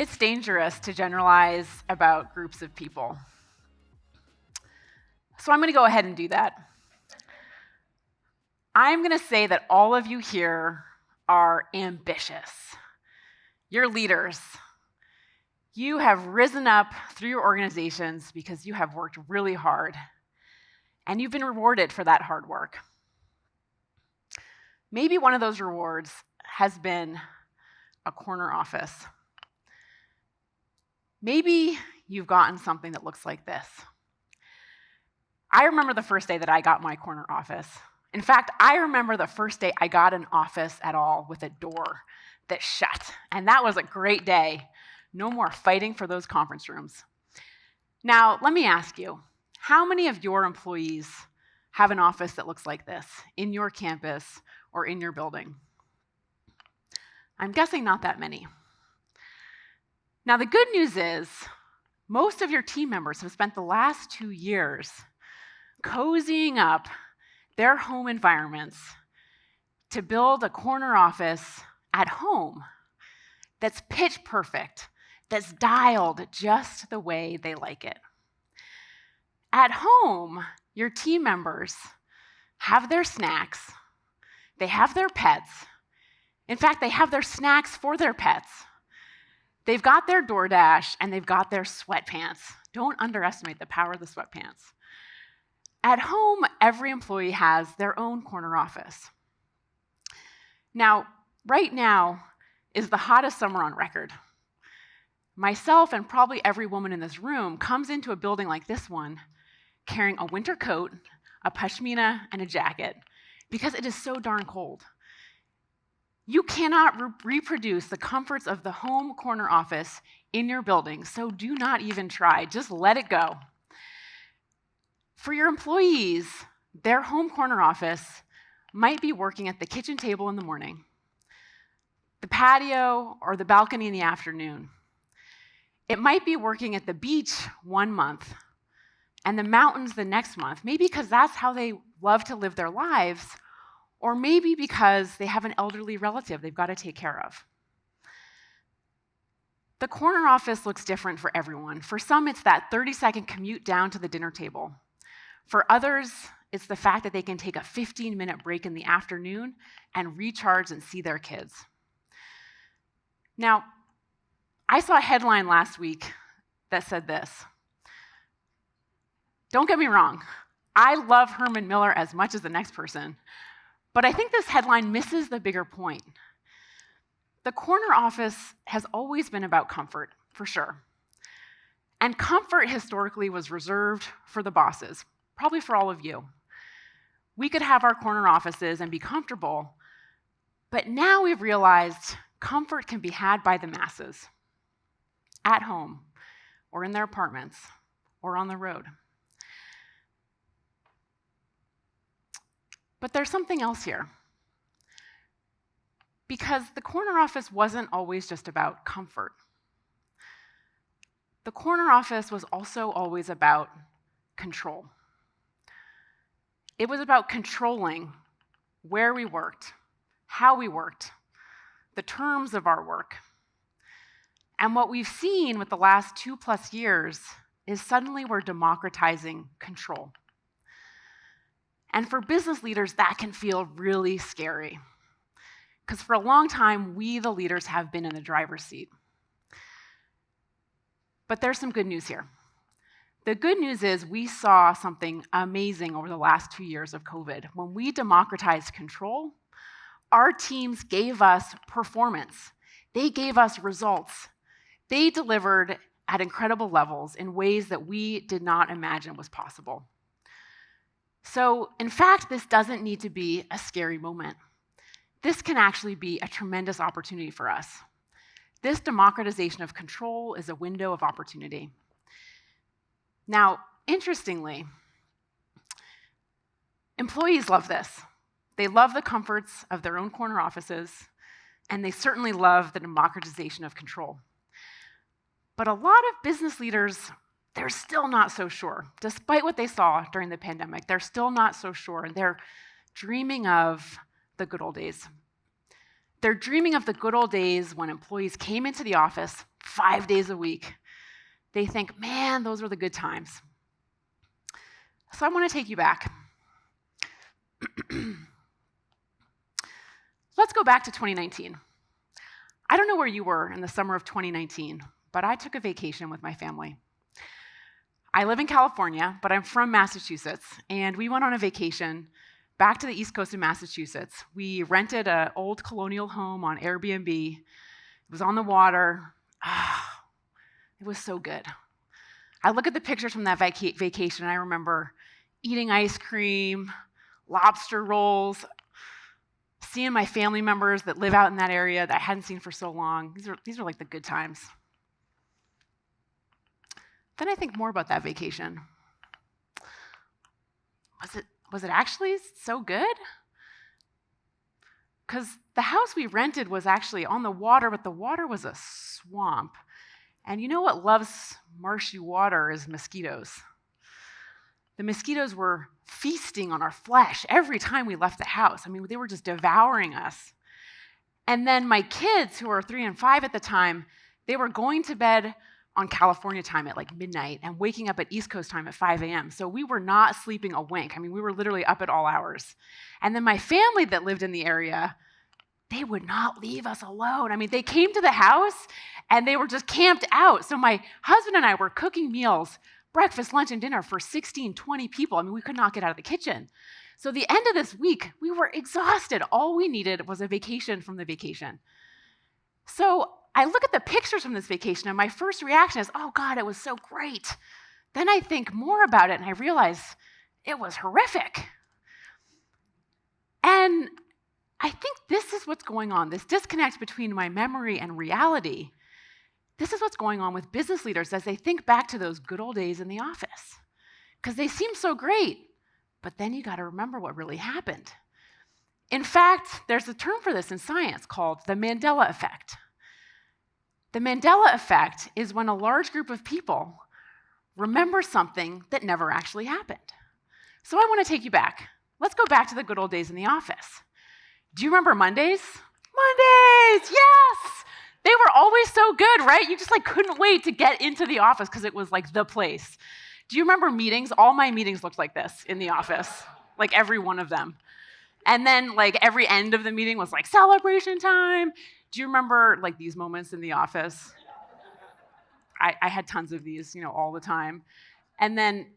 It's dangerous to generalize about groups of people. So I'm going to go ahead and do that. I'm going to say that all of you here are ambitious. You're leaders. You have risen up through your organizations because you have worked really hard, and you've been rewarded for that hard work. Maybe one of those rewards has been a corner office. Maybe you've gotten something that looks like this. I remember the first day that I got my corner office. In fact, I remember the first day I got an office at all with a door that shut, and that was a great day. No more fighting for those conference rooms. Now, let me ask you, how many of your employees have an office that looks like this in your campus or in your building? I'm guessing not that many. Now, the good news is most of your team members have spent the last 2 years cozying up their home environments to build a corner office at home that's pitch perfect, that's dialed just the way they like it. At home, your team members have their snacks, they have their pets. In fact, they have their snacks for their pets. They've got their DoorDash and they've got their sweatpants. Don't underestimate the power of the sweatpants. At home, every employee has their own corner office. Now, right now is the hottest summer on record. Myself and probably every woman in this room comes into a building like this one carrying a winter coat, a pashmina, and a jacket because it is so darn cold. You cannot reproduce the comforts of the home corner office in your building, so do not even try. Just let it go. For your employees, their home corner office might be working at the kitchen table in the morning, the patio, or the balcony in the afternoon. It might be working at the beach 1 month and the mountains the next month, maybe because that's how they love to live their lives, or maybe because they have an elderly relative they've got to take care of. The corner office looks different for everyone. For some, it's that 30-second commute down to the dinner table. For others, it's the fact that they can take a 15-minute break in the afternoon and recharge and see their kids. Now, I saw a headline last week that said this. Don't get me wrong, I love Herman Miller as much as the next person, but I think this headline misses the bigger point. The corner office has always been about comfort, for sure. And comfort historically was reserved for the bosses, probably for all of you. We could have our corner offices and be comfortable, but now we've realized comfort can be had by the masses, at home, or in their apartments, or on the road. But there's something else here. Because the corner office wasn't always just about comfort. The corner office was also always about control. It was about controlling where we worked, how we worked, the terms of our work. And what we've seen with the last 2+ years is suddenly we're democratizing control. And for business leaders, that can feel really scary. Because for a long time, we, the leaders, have been in the driver's seat. But there's some good news here. The good news is we saw something amazing over the last 2 years of COVID. When we democratized control, our teams gave us performance. They gave us results. They delivered at incredible levels in ways that we did not imagine was possible. So, in fact, this doesn't need to be a scary moment. This can actually be a tremendous opportunity for us. This democratization of control is a window of opportunity. Now, interestingly, employees love this. They love the comforts of their own corner offices, and they certainly love the democratization of control. But a lot of business leaders, they're still not so sure. Despite what they saw during the pandemic, they're still not so sure, and they're dreaming of the good old days. They're dreaming of the good old days when employees came into the office 5 days a week. They think, man, those were the good times. So I want to take you back. Let's go back to 2019. I don't know where you were in the summer of 2019, but I took a vacation with my family. I live in California, but I'm from Massachusetts, and we went on a vacation back to the East Coast of Massachusetts. We rented an old colonial home on Airbnb. It was on the water. It was so good. I look at the pictures from that vacation, and I remember eating ice cream, lobster rolls, seeing my family members that live out in that area that I hadn't seen for so long. These are like the good times. Then I think more about that vacation. Was it actually so good? Because the house we rented was actually on the water, but the water was a swamp. And you know what loves marshy water is mosquitoes. The mosquitoes were feasting on our flesh every time we left the house. I mean, they were just devouring us. And then my kids, who were 3 and 5 at the time, they were going to bed on California time at like midnight and waking up at East Coast time at 5 a.m. So we were not sleeping a wink. I mean, we were literally up at all hours. And then my family that lived in the area, they would not leave us alone. I mean, they came to the house and they were just camped out. So my husband and I were cooking meals, breakfast, lunch, and dinner for 16, 20 people. I mean, we could not get out of the kitchen. So the end of this week, we were exhausted. All we needed was a vacation from the vacation. So I look at the pictures from this vacation, and my first reaction is, oh God, it was so great. Then I think more about it, and I realize it was horrific. And I think this is what's going on, this disconnect between my memory and reality. This is what's going on with business leaders as they think back to those good old days in the office. Because they seem so great, but then you got to remember what really happened. In fact, there's a term for this in science called the Mandela effect. The Mandela effect is when a large group of people remember something that never actually happened. So I want to take you back. Let's go back to the good old days in the office. Do you remember Mondays? Mondays, yes! They were always so good, right? You just couldn't wait to get into the office because it was like the place. Do you remember meetings? All my meetings looked like this in the office, like every one of them. And then every end of the meeting was celebration time. Do you remember these moments in the office? I had tons of these, all the time. And then,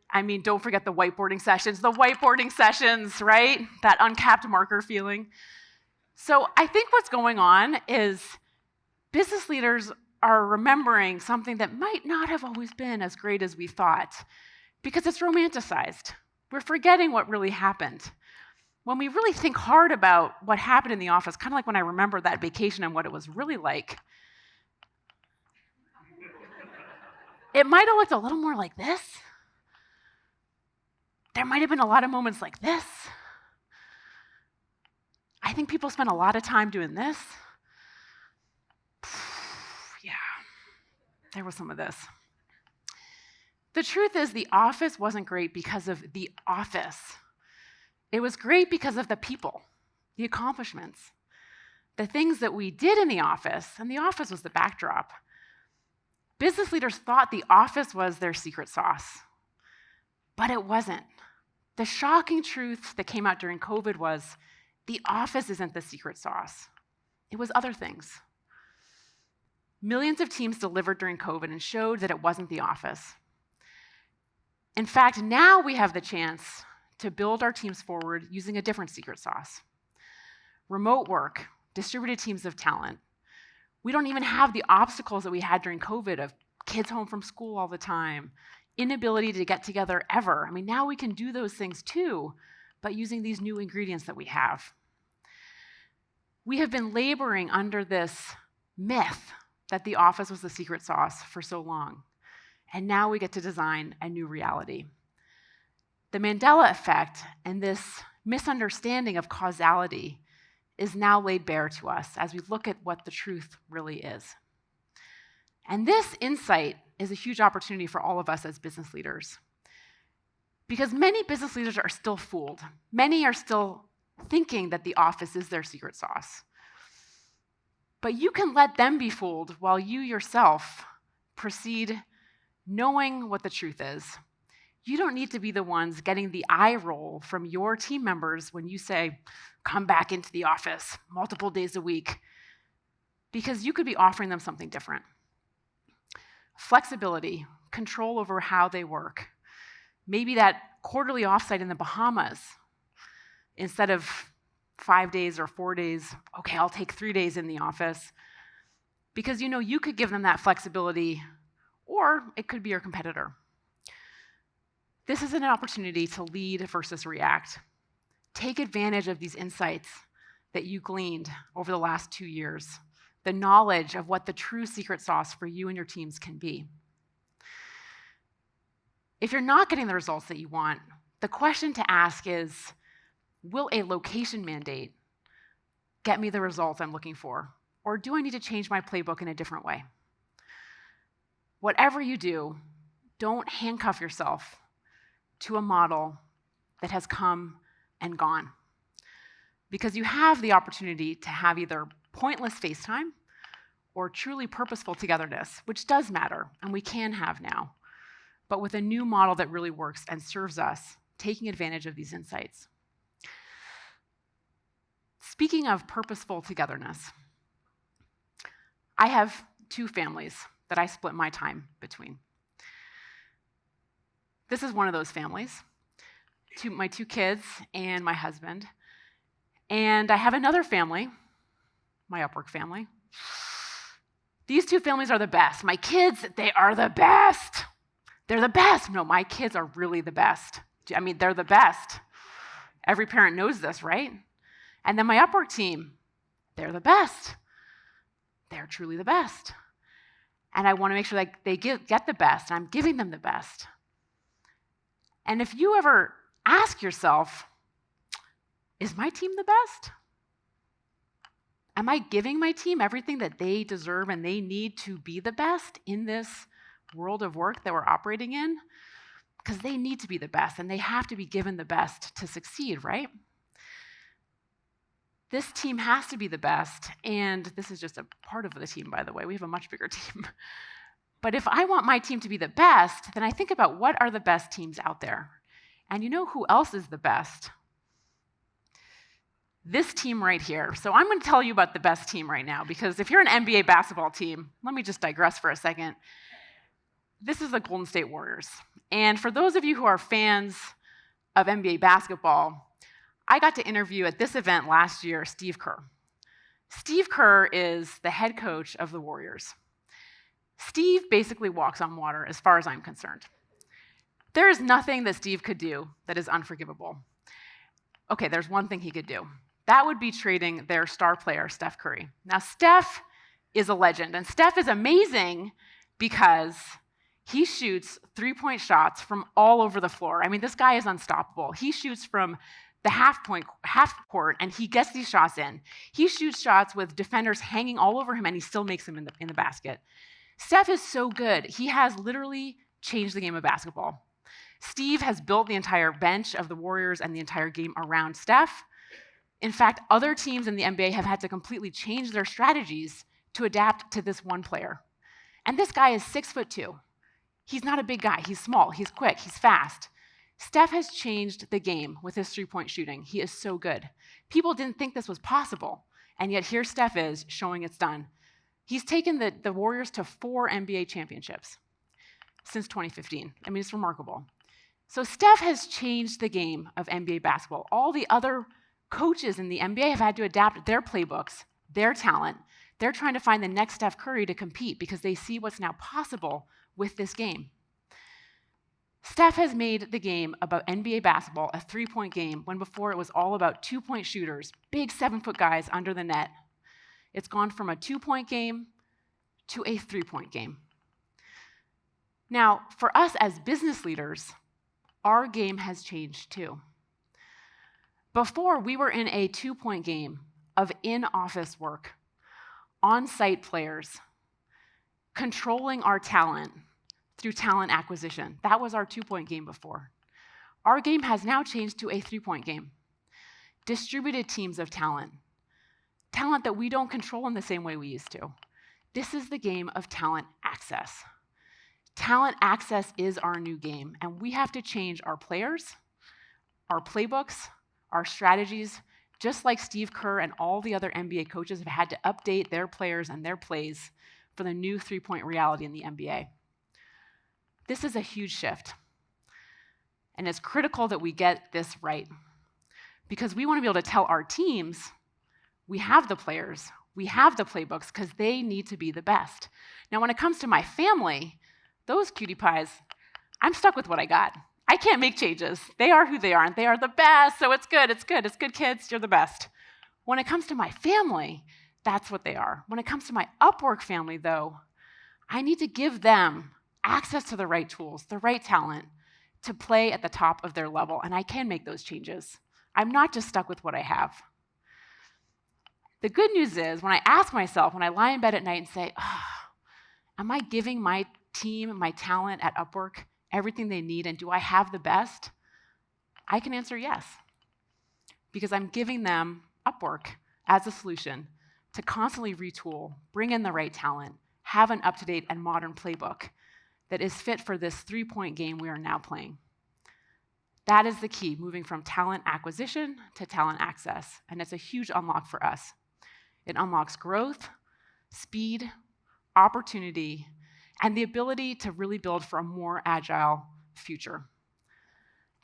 don't forget the whiteboarding sessions. The whiteboarding sessions, right? That uncapped marker feeling. So I think what's going on is business leaders are remembering something that might not have always been as great as we thought because it's romanticized. We're forgetting what really happened. When we really think hard about what happened in the office, kind of like when I remember that vacation and what it was really like, it might have looked a little more like this. There might have been a lot of moments like this. I think people spend a lot of time doing this. Yeah, there was some of this. The truth is, the office wasn't great because of the office. It was great because of the people, the accomplishments, the things that we did in the office, and the office was the backdrop. Business leaders thought the office was their secret sauce, but it wasn't. The shocking truth that came out during COVID was the office isn't the secret sauce. It was other things. Millions of teams delivered during COVID and showed that it wasn't the office. In fact, now we have the chance to build our teams forward using a different secret sauce. Remote work, distributed teams of talent. We don't even have the obstacles that we had during COVID of kids home from school all the time, inability to get together ever. Now we can do those things too, but using these new ingredients that we have. We have been laboring under this myth that the office was the secret sauce for so long, and now we get to design a new reality. The Mandela effect and this misunderstanding of causality is now laid bare to us as we look at what the truth really is. And this insight is a huge opportunity for all of us as business leaders. Because many business leaders are still fooled. Many are still thinking that the office is their secret sauce. But you can let them be fooled while you yourself proceed knowing what the truth is. You don't need to be the ones getting the eye roll from your team members when you say, come back into the office multiple days a week, because you could be offering them something different. Flexibility, control over how they work. Maybe that quarterly offsite in the Bahamas, instead of 5 days or 4 days, okay, I'll take 3 days in the office. Because you could give them that flexibility, or it could be your competitor. This is an opportunity to lead versus react. Take advantage of these insights that you gleaned over the last 2 years, the knowledge of what the true secret sauce for you and your teams can be. If you're not getting the results that you want, the question to ask is, will a location mandate get me the results I'm looking for? Or do I need to change my playbook in a different way? Whatever you do, don't handcuff yourself to a model that has come and gone. Because you have the opportunity to have either pointless FaceTime or truly purposeful togetherness, which does matter, and we can have now, but with a new model that really works and serves us, taking advantage of these insights. Speaking of purposeful togetherness, I have 2 families that I split my time between. This is one of those families, my 2 kids and my husband. And I have another family, my Upwork family. These 2 families are the best. My kids, they are the best. They're the best. No, my kids are really the best. I mean, they're the best. Every parent knows this, right? And then my Upwork team, they're the best. They're truly the best. And I want to make sure that they get the best, and I'm giving them the best. And if you ever ask yourself, is my team the best? Am I giving my team everything that they deserve and they need to be the best in this world of work that we're operating in? Because they need to be the best, and they have to be given the best to succeed, right? This team has to be the best, and this is just a part of the team, by the way. We have a much bigger team. But if I want my team to be the best, then I think about what are the best teams out there. And you know who else is the best? This team right here. So I'm going to tell you about the best team right now, because if you're an NBA basketball team, let me just digress for a second. This is the Golden State Warriors. And for those of you who are fans of NBA basketball, I got to interview at this event last year Steve Kerr. Steve Kerr is the head coach of the Warriors. Steve basically walks on water as far as I'm concerned. There is nothing that Steve could do that is unforgivable. Okay, there's one thing he could do. That would be trading their star player, Steph Curry. Now, Steph is a legend, and Steph is amazing because he shoots 3-point shots from all over the floor. I mean, this guy is unstoppable. He shoots from the half court, and he gets these shots in. He shoots shots with defenders hanging all over him, and he still makes them in the basket. Steph is so good. He has literally changed the game of basketball. Steve has built the entire bench of the Warriors and the entire game around Steph. In fact, other teams in the NBA have had to completely change their strategies to adapt to this one player. And this guy is 6'2". He's not a big guy. He's small. He's quick. He's fast. Steph has changed the game with his 3-point shooting. He is so good. People didn't think this was possible, and yet here Steph is showing it's done. He's taken the Warriors to 4 NBA championships since 2015. I mean, it's remarkable. So Steph has changed the game of NBA basketball. All the other coaches in the NBA have had to adapt their playbooks, their talent. They're trying to find the next Steph Curry to compete because they see what's now possible with this game. Steph has made the game about NBA basketball a 3-point game when before it was all about 2-point shooters, big 7-foot guys under the net. It's gone from a 2-point game to a 3-point game. Now, for us as business leaders, our game has changed too. Before, we were in a 2-point game of in-office work, on-site players, controlling our talent through talent acquisition. That was our 2-point game before. Our game has now changed to a 3-point game. Distributed teams of talent, talent that we don't control in the same way we used to. This is the game of talent access. Talent access is our new game, and we have to change our players, our playbooks, our strategies, just like Steve Kerr and all the other NBA coaches have had to update their players and their plays for the new three-point reality in the NBA. This is a huge shift, and it's critical that we get this right, because we want to be able to tell our teams we have the players, we have the playbooks, because they need to be the best. Now, when it comes to my family, those cutie pies, I'm stuck with what I got. I can't make changes. They are who they are, and they are the best, so it's good, it's good, it's good, kids, you're the best. When it comes to my family, that's what they are. When it comes to my Upwork family, though, I need to give them access to the right tools, the right talent, to play at the top of their level, and I can make those changes. I'm not just stuck with what I have. The good news is, when I ask myself, when I lie in bed at night and say, am I giving my team, my talent at Upwork everything they need, and do I have the best? I can answer yes, because I'm giving them Upwork as a solution to constantly retool, bring in the right talent, have an up-to-date and modern playbook that is fit for this three-point game we are now playing. That is the key, moving from talent acquisition to talent access, and it's a huge unlock for us. It unlocks growth, speed, opportunity, and the ability to really build for a more agile future.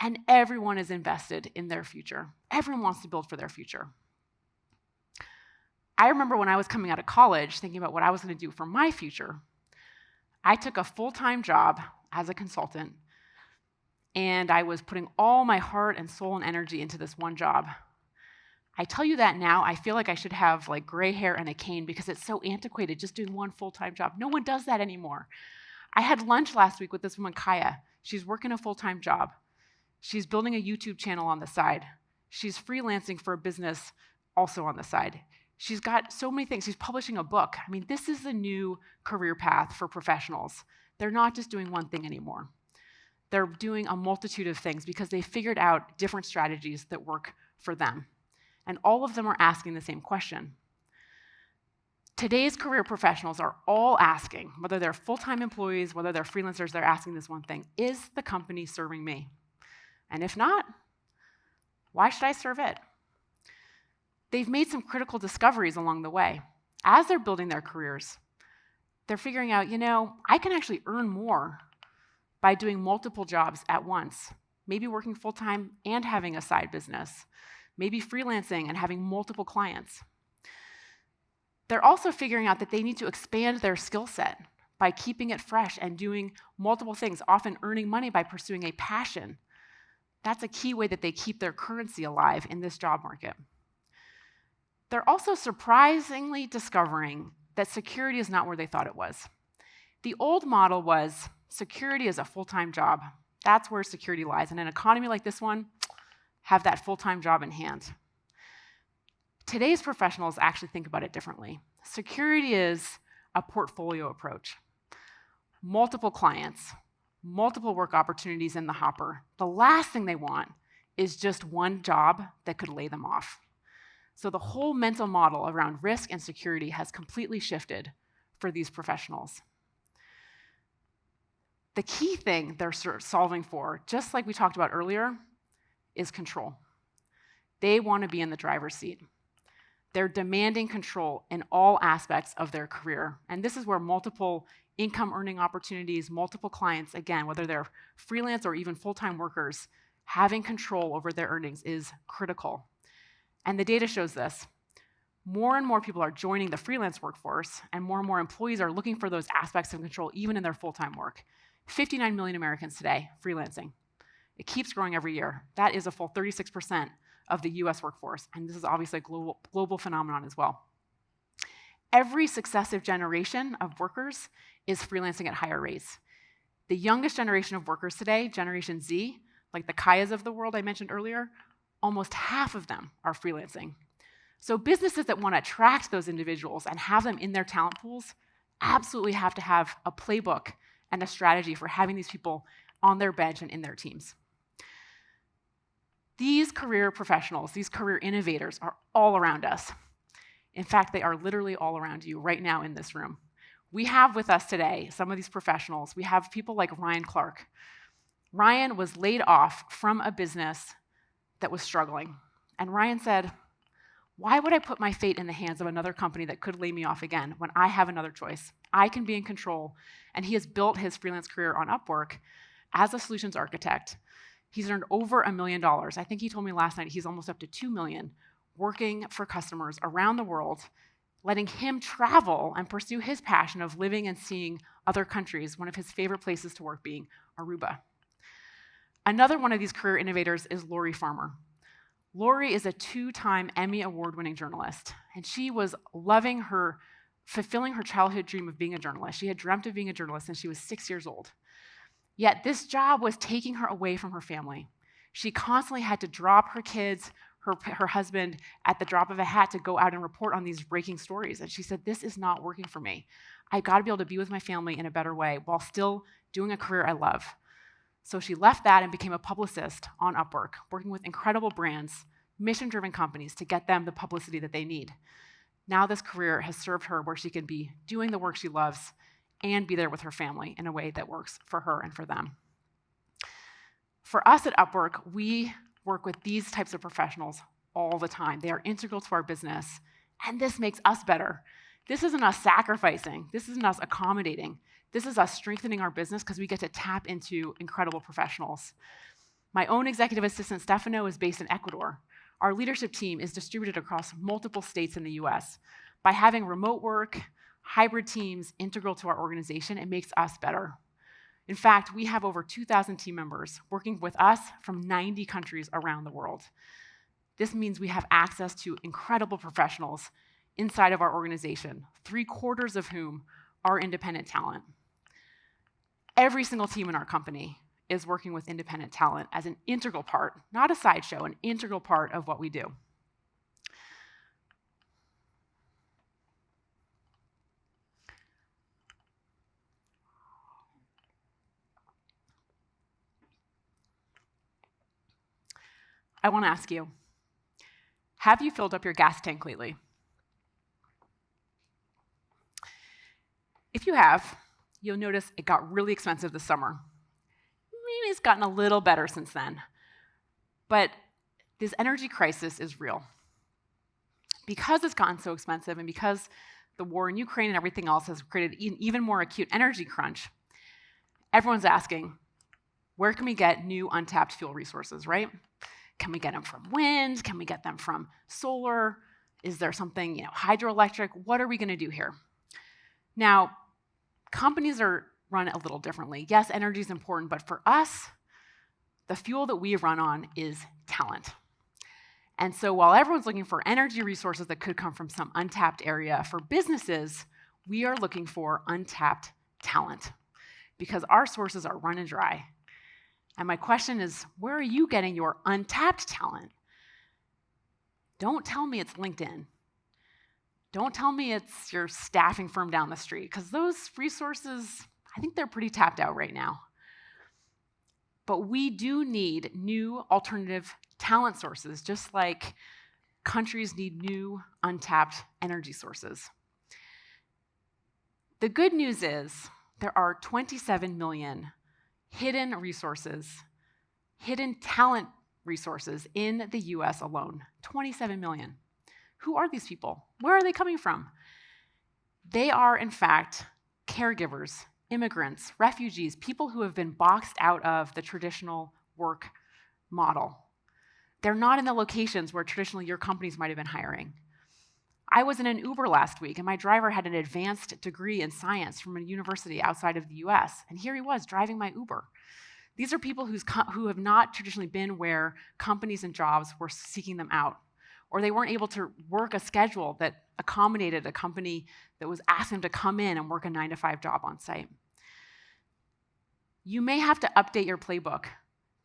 And everyone is invested in their future. Everyone wants to build for their future. I remember when I was coming out of college, thinking about what I was going to do for my future. I took a full-time job as a consultant, and I was putting all my heart and soul and energy into this one job. I tell you that now, I feel like I should have like gray hair and a cane because it's so antiquated, just doing one full-time job. No one does that anymore. I had lunch last week with this woman, Kaya. She's working a full-time job. She's building a YouTube channel on the side. She's freelancing for a business also on the side. She's got so many things. She's publishing a book. I mean, this is the new career path for professionals. They're not just doing one thing anymore. They're doing a multitude of things because they figured out different strategies that work for them. And all of them are asking the same question. Today's career professionals are all asking, whether they're full-time employees, whether they're freelancers, they're asking this one thing: is the company serving me? And if not, why should I serve it? They've made some critical discoveries along the way. As they're building their careers, they're figuring out, I can actually earn more by doing multiple jobs at once, maybe working full-time and having a side business, maybe freelancing and having multiple clients. They're also figuring out that they need to expand their skill set by keeping it fresh and doing multiple things, often earning money by pursuing a passion. That's a key way that they keep their currency alive in this job market. They're also surprisingly discovering that security is not where they thought it was. The old model was security is a full-time job. That's where security lies. In an economy like this one, have that full-time job in hand. Today's professionals actually think about it differently. Security is a portfolio approach. Multiple clients, multiple work opportunities in the hopper. The last thing they want is just one job that could lay them off. So the whole mental model around risk and security has completely shifted for these professionals. The key thing they're solving for, just like we talked about earlier, is control. They want to be in the driver's seat. They're demanding control in all aspects of their career. And this is where multiple income earning opportunities, multiple clients, again, whether they're freelance or even full-time workers, having control over their earnings is critical. And the data shows this. More and more people are joining the freelance workforce, and more employees are looking for those aspects of control even in their full-time work. 59 million Americans today freelancing. It keeps growing every year. That is a full 36% of the US workforce, and this is obviously a global phenomenon as well. Every successive generation of workers is freelancing at higher rates. The youngest generation of workers today, Generation Z, like the Kayas of the world I mentioned earlier, almost half of them are freelancing. So businesses that want to attract those individuals and have them in their talent pools absolutely have to have a playbook and a strategy for having these people on their bench and in their teams. These career professionals, these career innovators are all around us. In fact, they are literally all around you right now in this room. We have with us today some of these professionals. We have people like Ryan Clark. Ryan was laid off from a business that was struggling. And Ryan said, why would I put my fate in the hands of another company that could lay me off again when I have another choice? I can be in control. And he has built his freelance career on Upwork as a solutions architect. He's earned over $1 million. I think he told me last night he's almost up to $2 million working for customers around the world, letting him travel and pursue his passion of living and seeing other countries, one of his favorite places to work being Aruba. Another one of these career innovators is Lori Farmer. Lori is a 2-time Emmy Award-winning journalist, and she was fulfilling her childhood dream of being a journalist. She had dreamt of being a journalist since she was 6 years old. Yet this job was taking her away from her family. She constantly had to drop her kids, her husband, at the drop of a hat to go out and report on these breaking stories. And she said, this is not working for me. I got to be able to be with my family in a better way while still doing a career I love. So she left that and became a publicist on Upwork, working with incredible brands, mission-driven companies to get them the publicity that they need. Now this career has served her where she can be doing the work she loves and be there with her family in a way that works for her and for them. For us at Upwork, we work with these types of professionals all the time. They are integral to our business, and this makes us better. This isn't us sacrificing. This isn't us accommodating. This is us strengthening our business because we get to tap into incredible professionals. My own executive assistant, Stefano, is based in Ecuador. Our leadership team is distributed across multiple states in the US. By having remote work, hybrid teams integral to our organization, it makes us better. In fact, we have over 2,000 team members working with us from 90 countries around the world. This means we have access to incredible professionals inside of our organization, 3/4 of whom are independent talent. Every single team in our company is working with independent talent as an integral part, not a sideshow, an integral part of what we do. I want to ask you, have you filled up your gas tank lately? If you have, you'll notice it got really expensive this summer. Maybe it's gotten a little better since then. But this energy crisis is real. Because it's gotten so expensive and because the war in Ukraine and everything else has created an even more acute energy crunch, everyone's asking, where can we get new untapped fuel resources, right? Can we get them from wind? Can we get them from solar? Is there something, hydroelectric? What are we going to do here? Now, companies are run a little differently. Yes, energy is important, but for us, the fuel that we run on is talent. And so while everyone's looking for energy resources that could come from some untapped area, for businesses, we are looking for untapped talent because our sources are run and dry. And my question is, where are you getting your untapped talent? Don't tell me it's LinkedIn. Don't tell me it's your staffing firm down the street, because those resources, I think they're pretty tapped out right now. But we do need new alternative talent sources, just like countries need new untapped energy sources. The good news is there are 27 million hidden resources, hidden talent resources in the US alone. 27 million. Who are these people? Where are they coming from? They are, in fact, caregivers, immigrants, refugees, people who have been boxed out of the traditional work model. They're not in the locations where traditionally your companies might have been hiring. I was in an Uber last week, and my driver had an advanced degree in science from a university outside of the US, and here he was driving my Uber. These are people who have not traditionally been where companies and jobs were seeking them out, or they weren't able to work a schedule that accommodated a company that was asking them to come in and work a 9-to-5 job on site. You may have to update your playbook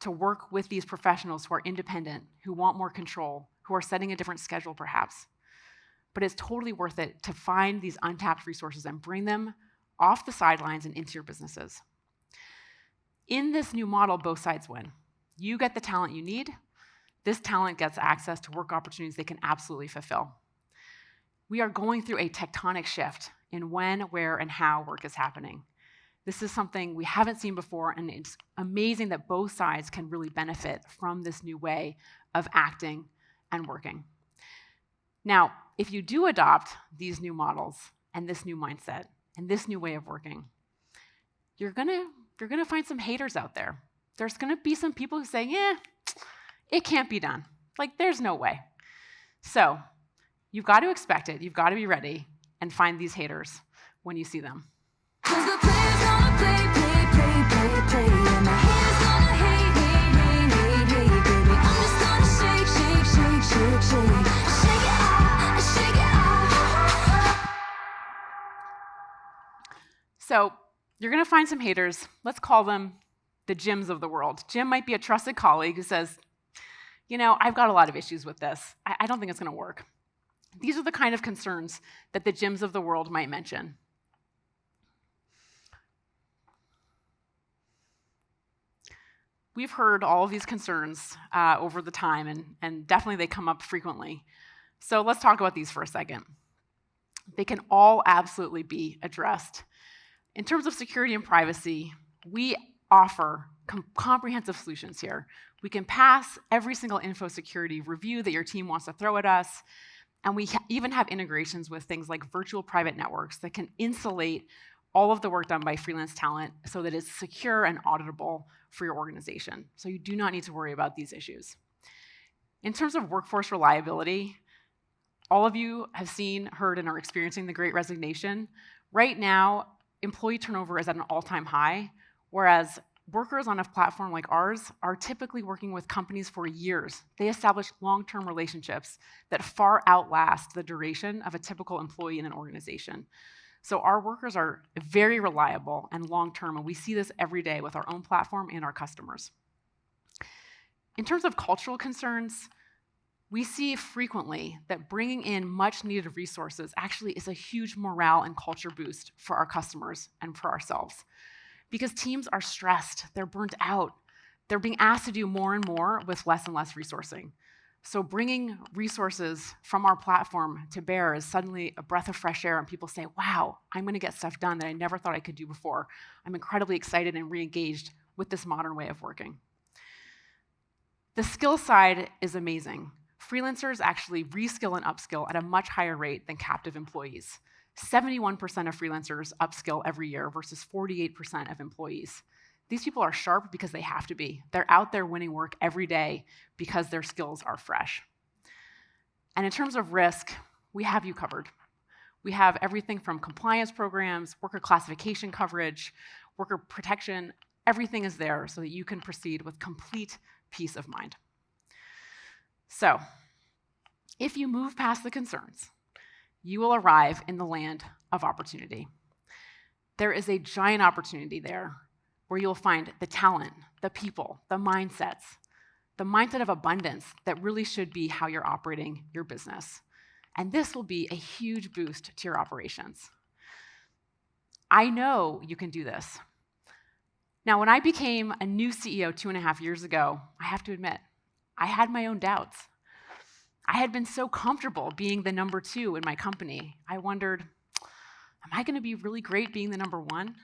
to work with these professionals who are independent, who want more control, who are setting a different schedule perhaps. But it's totally worth it to find these untapped resources and bring them off the sidelines and into your businesses. In this new model, both sides win. You get the talent you need. This talent gets access to work opportunities they can absolutely fulfill. We are going through a tectonic shift in when, where, and how work is happening. This is something we haven't seen before, and it's amazing that both sides can really benefit from this new way of acting and working. Now, if you do adopt these new models and this new mindset and this new way of working, you're gonna find some haters out there. There's gonna be some people who say, it can't be done. Like, there's no way. So you've got to expect it. You've got to be ready and find these haters when you see them. 'Cause the players gonna play, and the haters gonna hate, baby. I'm just gonna shake it off. So you're gonna find some haters. Let's call them the Jims of the world. Jim might be a trusted colleague who says, I've got a lot of issues with this. I don't think it's gonna work. These are the kind of concerns that the Jims of the world might mention. We've heard all of these concerns over the time, and definitely they come up frequently. So let's talk about these for a second. They can all absolutely be addressed. In terms of security and privacy, we offer comprehensive solutions here. We can pass every single info security review that your team wants to throw at us, and we even have integrations with things like virtual private networks that can insulate all of the work done by freelance talent so that it's secure and auditable for your organization. So you do not need to worry about these issues. In terms of workforce reliability, all of you have seen, heard, and are experiencing the Great Resignation. Right now, employee turnover is at an all-time high, whereas workers on a platform like ours are typically working with companies for years. They establish long-term relationships that far outlast the duration of a typical employee in an organization. So our workers are very reliable and long-term, and we see this every day with our own platform and our customers. In terms of cultural concerns, we see frequently that bringing in much-needed resources actually is a huge morale and culture boost for our customers and for ourselves. Because teams are stressed, they're burnt out, they're being asked to do more and more with less and less resourcing. So bringing resources from our platform to bear is suddenly a breath of fresh air, and people say, wow, I'm gonna get stuff done that I never thought I could do before. I'm incredibly excited and re-engaged with this modern way of working. The skill side is amazing. Freelancers actually reskill and upskill at a much higher rate than captive employees. 71% of freelancers upskill every year versus 48% of employees. These people are sharp because they have to be. They're out there winning work every day because their skills are fresh. And in terms of risk, we have you covered. We have everything from compliance programs, worker classification coverage, worker protection. Everything is there so that you can proceed with complete peace of mind. So, if you move past the concerns, you will arrive in the land of opportunity. There is a giant opportunity there where you'll find the talent, the people, the mindset of abundance that really should be how you're operating your business. And this will be a huge boost to your operations. I know you can do this. Now, when I became a new CEO 2.5 years ago, I have to admit, I had my own doubts. I had been so comfortable being the number 2 in my company. I wondered, am I going to be really great being the number 1?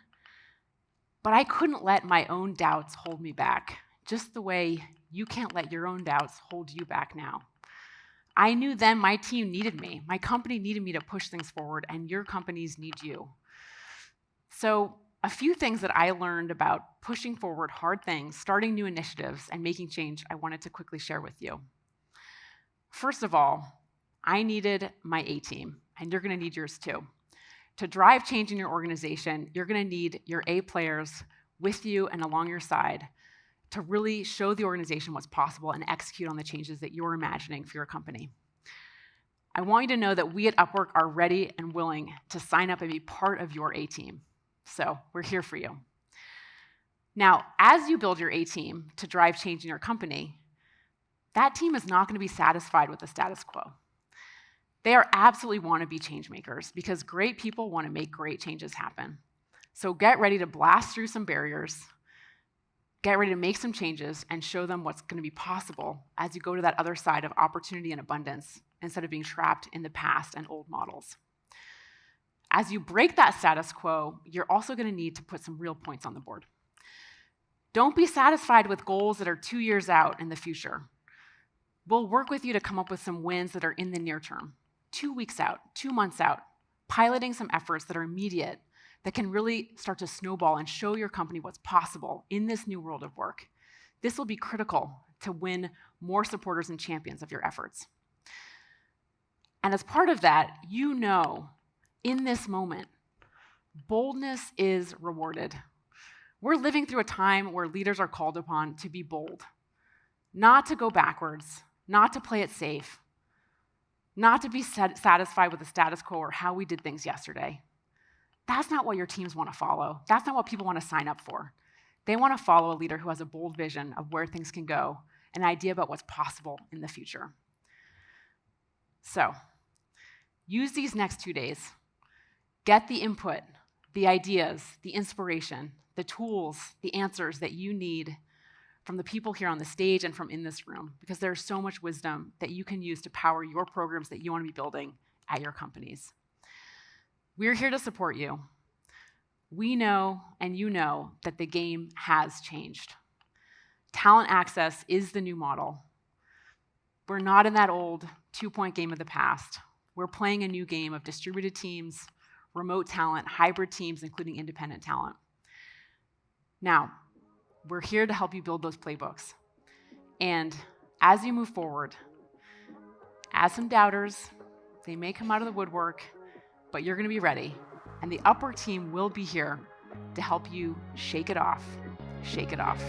But I couldn't let my own doubts hold me back, just the way you can't let your own doubts hold you back now. I knew then my team needed me. My company needed me to push things forward, and your companies need you. So a few things that I learned about pushing forward hard things, starting new initiatives, and making change I wanted to quickly share with you. First of all, I needed my A team, and you're going to need yours too. To drive change in your organization, you're going to need your A players with you and along your side to really show the organization what's possible and execute on the changes that you're imagining for your company. I want you to know that we at Upwork are ready and willing to sign up and be part of your A team. So we're here for you. Now, as you build your A team to drive change in your company, that team is not going to be satisfied with the status quo. They are absolutely want-to-be change makers because great people want to make great changes happen. So get ready to blast through some barriers, get ready to make some changes, and show them what's going to be possible as you go to that other side of opportunity and abundance instead of being trapped in the past and old models. As you break that status quo, you're also going to need to put some real points on the board. Don't be satisfied with goals that are 2 years out in the future. We'll work with you to come up with some wins that are in the near term, 2 weeks out, 2 months out, piloting some efforts that are immediate, that can really start to snowball and show your company what's possible in this new world of work. This will be critical to win more supporters and champions of your efforts. And as part of that, you know, in this moment, boldness is rewarded. We're living through a time where leaders are called upon to be bold, not to go backwards, not to play it safe, not to be satisfied with the status quo or how we did things yesterday. That's not what your teams want to follow. That's not what people want to sign up for. They want to follow a leader who has a bold vision of where things can go, an idea about what's possible in the future. So, use these next 2 days. Get the input, the ideas, the inspiration, the tools, the answers that you need from the people here on the stage and from in this room, because there's so much wisdom that you can use to power your programs that you want to be building at your companies. We're here to support you. We know, and you know, that the game has changed. Talent access is the new model. We're not in that old 2-point game of the past. We're playing a new game of distributed teams, remote talent, hybrid teams, including independent talent. Now, we're here to help you build those playbooks. And as you move forward, as some doubters, they may come out of the woodwork, but you're going to be ready. And the Upwork team will be here to help you shake it off. Shake it off.